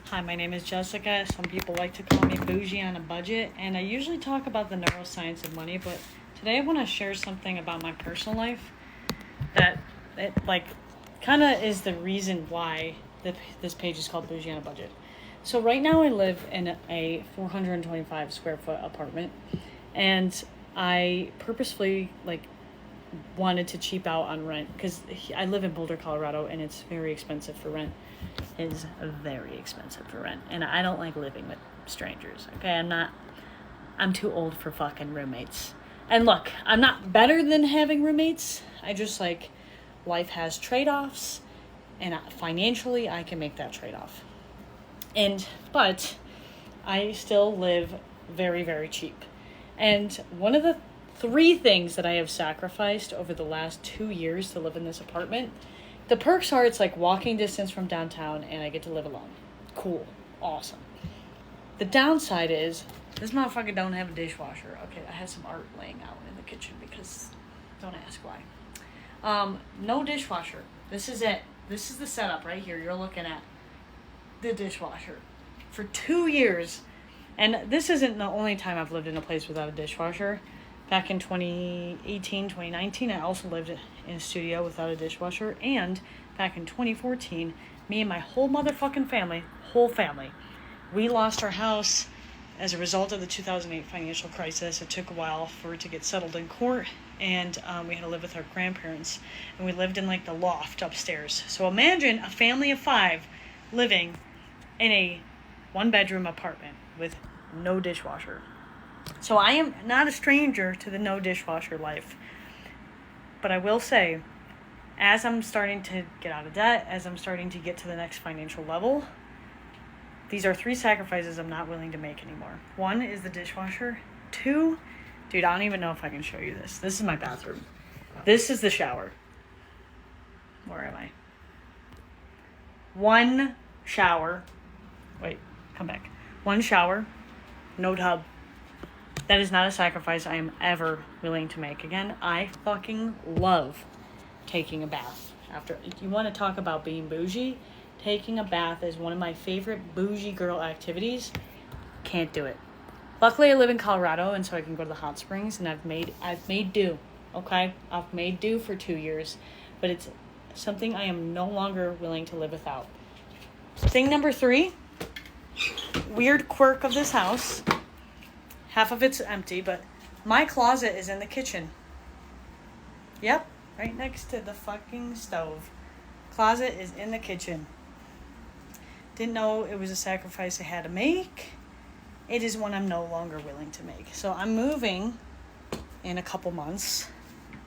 Hi, my name is Jessica. Some people like to call me Bougie on a Budget, and I usually talk about the neuroscience of money, but today I want to share something about my personal life that it kind of is the reason why this page is called Bougie on a Budget. So right now I live in a 425 square foot apartment, and I purposefully wanted to cheap out on rent because I live in Boulder, Colorado, and it's very expensive for rent. It is very expensive for rent, and I don't like living with strangers. Okay, I'm too old for fucking roommates. And look, I'm not better than having roommates. I just life has trade-offs, and financially I can make that trade-off. But I still live very, very cheap. And one of the 3 things that I have sacrificed over the last 2 years to live in this apartment, the perks are it's walking distance from downtown and I get to live alone. Cool. Awesome. The downside is this motherfucker don't have a dishwasher. Okay, I had some art laying out in the kitchen because don't ask why. No dishwasher. This is it. This is the setup right here. You're looking at the dishwasher for 2 years. And this isn't the only time I've lived in a place without a dishwasher. Back in 2018, 2019, I also lived in a studio without a dishwasher. And back in 2014, me and my whole motherfucking family, we lost our house as a result of the 2008 financial crisis. It took a while for it to get settled in court. And we had to live with our grandparents. And we lived in the loft upstairs. So imagine a family of 5 living in a 1-bedroom apartment with no dishwasher. So I am not a stranger to the no dishwasher life. But I will say, as I'm starting to get out of debt, as I'm starting to get to the next financial level, these are 3 sacrifices I'm not willing to make anymore. 1 is the dishwasher. 2, dude, I don't even know if I can show you this. This is my bathroom. This is the shower. Where am I? 1 shower. Wait, come back. 1 shower, no tub. That is not a sacrifice I am ever willing to make again. I fucking love taking a bath. If you want to talk about being bougie, taking a bath is one of my favorite bougie girl activities. Can't do it. Luckily, I live in Colorado, and so I can go to the hot springs, and I've made do. Okay, I've made do for 2 years, but it's something I am no longer willing to live without. Thing number 3, weird quirk of this house. Half of it's empty, but my closet is in the kitchen. Yep, right next to the fucking stove. Closet is in the kitchen. Didn't know it was a sacrifice I had to make. It is one I'm no longer willing to make. So I'm moving in a couple months.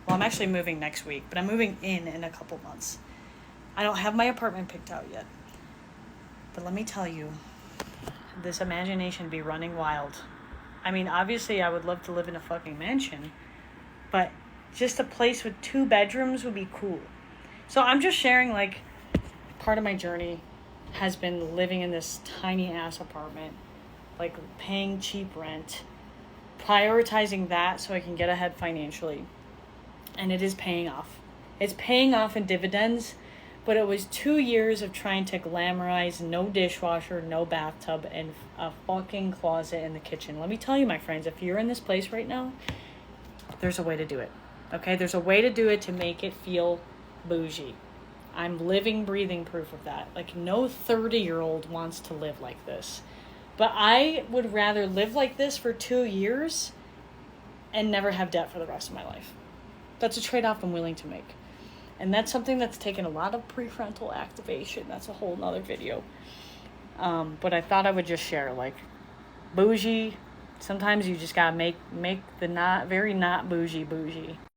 Well, I'm actually moving next week, but I'm moving in a couple months. I don't have my apartment picked out yet. But let me tell you, this imagination be running wild. I mean, obviously, I would love to live in a fucking mansion, but just a place with 2 bedrooms would be cool. So I'm just sharing, part of my journey has been living in this tiny-ass apartment, paying cheap rent, prioritizing that so I can get ahead financially. And it is paying off. It's paying off in dividends, but it was 2 years of trying to glamorize no dishwasher, no bathtub, and a fucking closet in the kitchen. Let me tell you, my friends, if you're in this place right now, there's a way to do it. Okay? There's a way to do it to make it feel bougie. I'm living, breathing proof of that. No 30-year-old wants to live like this. But I would rather live like this for 2 years and never have debt for the rest of my life. That's a trade-off I'm willing to make. And that's something that's taken a lot of prefrontal activation. That's a whole nother video. But I thought I would just share, bougie. Sometimes you just gotta make the not bougie bougie.